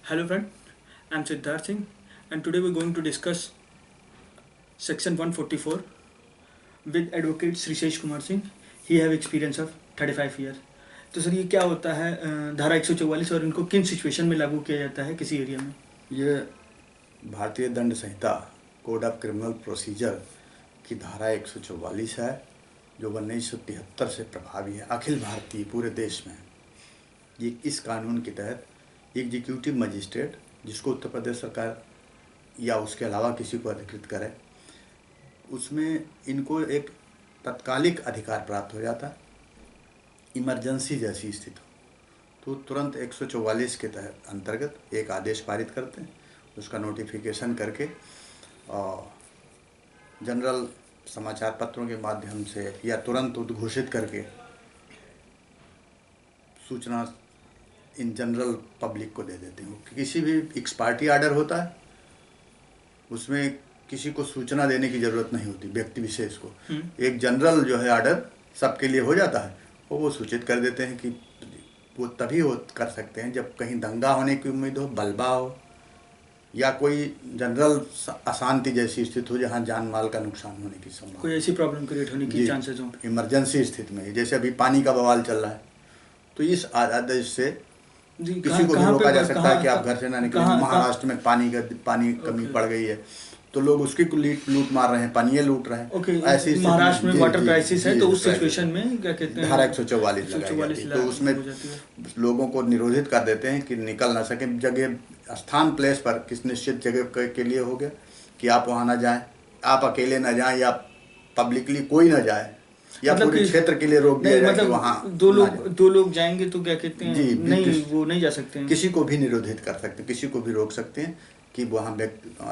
Hello friend, I am Siddharth Singh and today we are going to discuss section 144 with advocate Srishesh Kumar Singh. He have experience of 35 years. तो sir ये क्या होता है धारा 144 और इनको किन सिचुएशन में लागू किया जाता है किसी एरिया में? ये भारतीय दंड संहिता कोड ऑफ क्रिमिनल प्रोसीजर की धारा 144 है जो 1973 से प्रभावी है अखिल भारतीय पूरे देश में। ये इस कानून के तहत एग्जीक्यूटिव मजिस्ट्रेट जिसको उत्तर प्रदेश सरकार या उसके अलावा किसी को अधिकृत करे उसमें इनको एक तत्कालिक अधिकार प्राप्त हो जाता है। इमरजेंसी जैसी स्थिति हो तो तुरंत 144 के तहत अंतर्गत एक आदेश पारित करते हैं, उसका नोटिफिकेशन करके और जनरल समाचार पत्रों के माध्यम से या तुरंत उद्घोषित करके सूचना इन जनरल पब्लिक को दे देते हैं। किसी भी एक्स पार्टी आर्डर होता है उसमें किसी को सूचना देने की ज़रूरत नहीं होती, व्यक्ति विशेष को एक जनरल जो है आर्डर सबके लिए हो जाता है और वो सूचित कर देते हैं कि वो तभी कर सकते हैं जब कहीं दंगा होने की उम्मीद हो, बलबा हो या कोई जनरल अशांति जैसी स्थिति हो जहाँ जान माल का नुकसान होने की संभावना, कोई ऐसी प्रॉब्लम क्रिएट होने की चांसेस हो, इमरजेंसी स्थिति में। जैसे अभी पानी का बवाल चल रहा है तो इस आदेश से किसी को भी रोका जा सकता है कि आप घर से ना निकलें। महाराष्ट्र में पानी कमी पड़ गई है तो लोग उसकी लूट मार रहे हैं, पानी लूट रहे हैं। ऐसे महाराष्ट्र में वाटर क्राइसिस है तो उस सिचुएशन में क्या कहते हैं धारा 144 लगाई जाती है। तो उसमें लोगों को निरोधित कर देते हैं कि निकल ना सके। जगह स्थान प्लेस पर किस निश्चित जगह के लिए हो गया कि आप वहाँ ना जाएं, आप अकेले ना जाएं या पब्लिकली कोई ना जाए या मतलब पूरे क्षेत्र के लिए रोक दिया जाए कि वहाँ दो लोग जाएंगे तो क्या कहते हैं नहीं वो नहीं जा सकते हैं। किसी को भी निरोधित कर सकते हैं, किसी को भी रोक सकते हैं कि वहाँ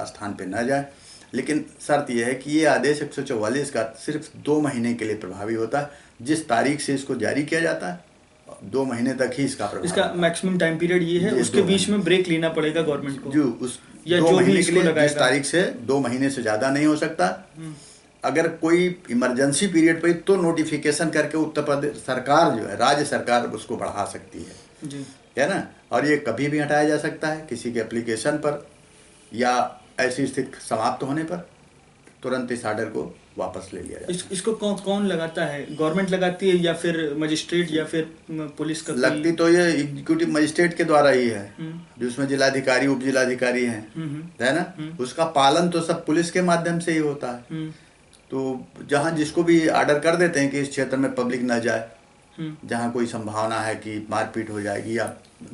स्थान पे न जाए। लेकिन शर्त यह है कि ये आदेश 144 का सिर्फ 2 महीने के लिए प्रभावी होता है। जिस तारीख से इसको जारी किया जाता है 2 महीने तक ही इसका प्रभाव। इसका मैक्सिमम टाइम पीरियड ये है, उसके बीच में ब्रेक लेना पड़ेगा गवर्नमेंट को जो उस 2 महीने के लिए जिस तारीख से 2 महीने से ज़्यादा नहीं हो सकता। अगर कोई इमरजेंसी पीरियड पर तो नोटिफिकेशन करके उत्तर प्रदेश सरकार जो है राज्य सरकार उसको बढ़ा सकती है जी, है ना। और ये कभी भी हटाया जा सकता है किसी के एप्लीकेशन पर या ऐसी स्थिति समाप्त होने पर तुरंत इस आर्डर को वापस ले लिया जाए। इसको कौन लगाता है? गवर्नमेंट लगाती है या फिर मजिस्ट्रेट या फिर पुलिस का? लगती तो ये एग्जीक्यूटिव मजिस्ट्रेट के द्वारा ही है जिसमें जिलाधिकारी उप जिलाधिकारी हैं, है ना। उसका पालन तो सब पुलिस के माध्यम से ही होता है। तो जहाँ जिसको भी आर्डर कर देते हैं कि इस क्षेत्र में पब्लिक न जाए, जहाँ कोई संभावना है कि मारपीट हो जाएगी या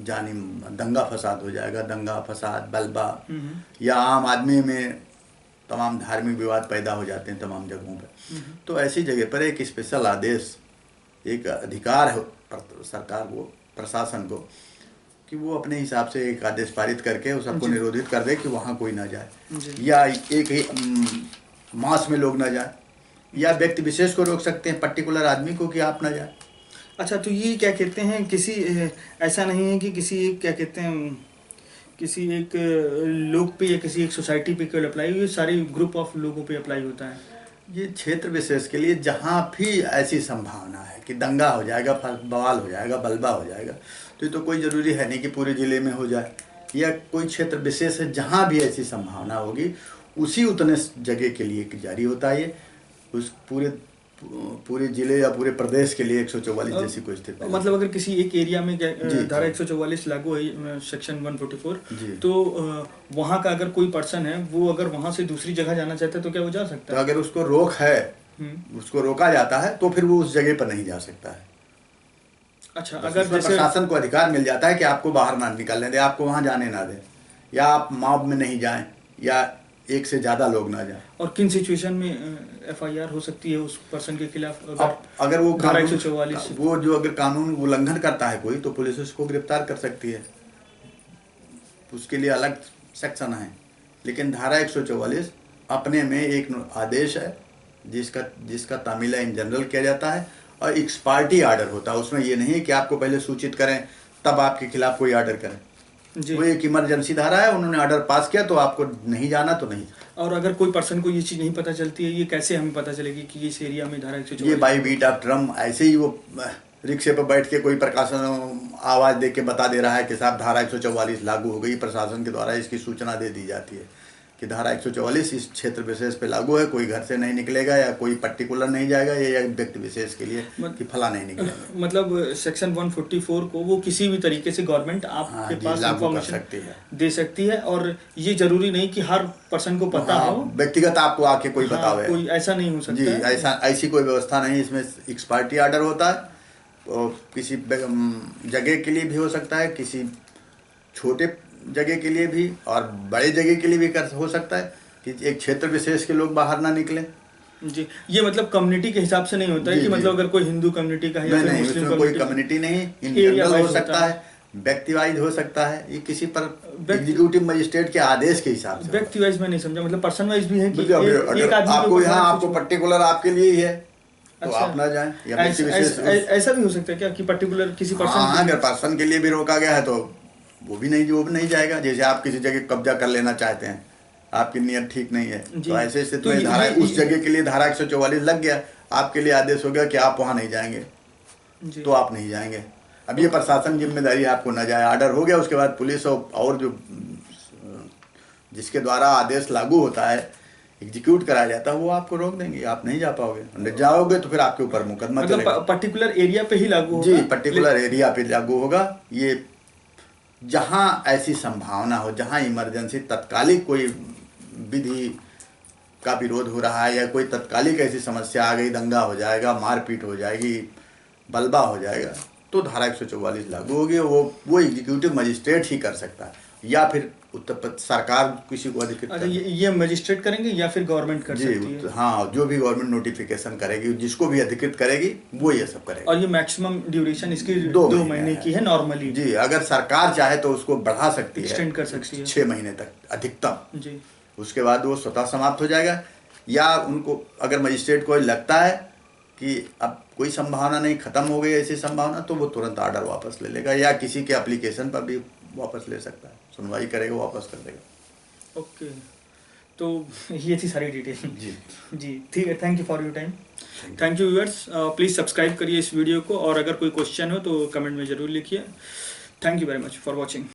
जानी दंगा फसाद हो जाएगा, दंगा फसाद बलबा या आम आदमी में तमाम धार्मिक विवाद पैदा हो जाते हैं तमाम जगहों पे, तो ऐसी जगह पर एक स्पेशल आदेश, एक अधिकार है सरकार को, प्रशासन को कि वो अपने हिसाब से एक आदेश पारित करके उस सबको निरोधित कर दे कि वहाँ कोई ना जाए या एक ही मास में लोग ना जाए या व्यक्ति विशेष को रोक सकते हैं पर्टिकुलर आदमी को कि आप ना जाए। अच्छा, तो ये क्या कहते हैं किसी ऐसा नहीं है कि किसी क्या कहते हैं किसी एक लोग पे या किसी एक सोसाइटी पे केवल अप्लाई, ये सारे ग्रुप ऑफ लोगों पे अप्लाई होता है। ये क्षेत्र विशेष के लिए जहाँ भी ऐसी संभावना है कि दंगा हो जाएगा, बवाल हो जाएगा, बलबा हो जाएगा, तो ये तो कोई ज़रूरी है नहीं कि पूरे ज़िले में हो जाए या कोई क्षेत्र विशेष है जहाँ भी ऐसी संभावना होगी उसी उतने जगह के लिए जारी होता है। ये उस पूरे जिले या पूरे प्रदेश के लिए 144 जैसी कोई स्थिति। मतलब अगर किसी एक एरिया में धारा 144 लागू है सेक्शन 144 तो वहाँ का अगर कोई पर्सन है वो अगर वहाँ से दूसरी जगह जाना चाहता है तो क्या वो जा सकता है? तो अगर उसको रोक है, उसको रोका जाता है तो फिर वो उस जगह पर नहीं जा सकता है। अच्छा, अगर जैसे प्रशासन को अधिकार मिल जाता है कि आपको बाहर ना निकलने दे, आपको वहाँ जाने ना दे या आप मॉब में नहीं जाएं या एक से ज़्यादा लोग ना जाए। और किन सिचुएशन में FIR हो सकती है उस पर्सन के खिलाफ? अगर वो धारा 144 वो जो अगर कानून उल्लंघन करता है कोई तो पुलिस उसको गिरफ्तार कर सकती है, उसके लिए अलग सेक्शन है। लेकिन धारा 144 अपने में एक आदेश है जिसका तामीला इन जनरल किया जाता है और एक्स पार्टी आर्डर होता है। उसमें ये नहीं कि आपको पहले सूचित करें तब आपके खिलाफ कोई आर्डर करें। वो एक इमरजेंसी धारा है, उन्होंने ऑर्डर पास किया तो आपको नहीं जाना तो नहीं। और अगर कोई पर्सन को ये चीज़ नहीं पता चलती है, ये कैसे हमें पता चलेगी कि इस एरिया में धारा 144? ये बाई बीट ऑफ ड्रम ऐसे ही वो रिक्शे पर बैठ के कोई प्रकाशन आवाज़ दे के बता दे रहा है कि साहब धारा 144 लागू हो गई, प्रशासन के द्वारा इसकी सूचना दे दी जाती है कि धारा 144 इस क्षेत्र विशेष पे लागू है, कोई घर से नहीं निकलेगा या कोई पर्टिकुलर नहीं जाएगा, ये एक व्यक्ति विशेष के लिए कि फला नहीं निकलेगा। मतलब सेक्शन 144 को वो किसी भी तरीके से गवर्नमेंट आपके पास लागू कर सकती है, दे सकती है, और ये जरूरी नहीं कि हर पर्सन को पता हो, व्यक्तिगत आपको आके कोई बतावे, कोई ऐसा नहीं हो सकता जी, ऐसी कोई व्यवस्था नहीं। इसमें एक्सपर्टी ऑर्डर होता है, और किसी जगह के लिए भी हो सकता है, किसी छोटे जगह के लिए भी और बड़े जगह के लिए भी हो सकता है कि एक क्षेत्र विशेष के लोग बाहर ना निकले। जी, ये मतलब कम्युनिटी के हिसाब से नहीं होता है कि मतलब अगर कोई हिंदू कम्युनिटी का है या फिर मुस्लिम कोई कम्युनिटी नहीं, इन जनरल हो सकता है, व्यक्ति वाइज हो सकता है, ये किसी पर एग्जीक्यूटिव मजिस्ट्रेट के आदेश के हिसाब से। व्यक्ति वाइज में नहीं समझा, मतलब पर्सन वाइज भी है कि एक आदमी आपको यहाँ आपको पर्टिकुलर आपके लिए ही है तो आप ना जाएं, या ऐसा भी हो सकता है क्या कि पर्टिकुलर किसी पर्सन, अगर पर्सन के लिए भी रोका गया है तो वो भी नहीं जाएगा। जैसे आप किसी जगह कब्जा कर लेना चाहते हैं, आपकी नीयत ठीक नहीं है, तो ऐसे स्थिति में धारा उस जगह के लिए धारा 144 लग गया, आपके लिए आदेश हो गया कि आप वहाँ नहीं जाएंगे, तो आप नहीं जाएंगे। अब ये प्रशासन जिम्मेदारी आपको न जाए, ऑर्डर हो गया, उसके बाद पुलिस और जो जिसके द्वारा आदेश लागू होता है, एग्जीक्यूट कराया जाता है, वो आपको रोक देंगे, आप नहीं जा पाओगे। जाओगे तो फिर आपके ऊपर मुकदमा चलेगा। पर्टिकुलर एरिया पे ही लागू होगा? जी, पर्टिकुलर एरिया पे लागू होगा। ये जहाँ ऐसी संभावना हो, जहाँ इमरजेंसी तत्कालिक कोई विधि का विरोध हो रहा है या कोई तत्कालिक ऐसी समस्या आ गई, दंगा हो जाएगा, मारपीट हो जाएगी, बलबा हो जाएगा, तो धारा 144 लागू होगी। वो एग्जीक्यूटिव मजिस्ट्रेट ही कर सकता है, या फिर उत्तर प्रदेश सरकार किसी को अधिकृत। अच्छा, ये मजिस्ट्रेट करेंगे या फिर गवर्नमेंट कर सकती है? हाँ, जो भी गवर्नमेंट नोटिफिकेशन करेगी, जिसको भी अधिकृत करेगी, वो ये सब करेगा। और ये मैक्सिमम ड्यूरेशन इसकी 2 महीने की है नॉर्मली? जी, अगर सरकार चाहे तो उसको बढ़ा सकती है, एक्सटेंड कर सकती है 6 महीने तक अधिकतम। जी, उसके बाद वो स्वतः समाप्त हो जाएगा, या उनको अगर मजिस्ट्रेट को लगता है कि अब कोई संभावना नहीं, खत्म हो गई ऐसी संभावना, तो वो तुरंत ऑर्डर वापस ले लेगा, या किसी के एप्लीकेशन पर भी वापस ले सकता है, सुनवाई करेगा, वापस कर देगा। ओके, तो ये थी सारी डिटेल। जी, ठीक है, thank you for your time. Thank you viewers, please subscribe करिए इस वीडियो को, और अगर कोई क्वेश्चन हो तो कमेंट में ज़रूर लिखिए। Thank you very much for watching.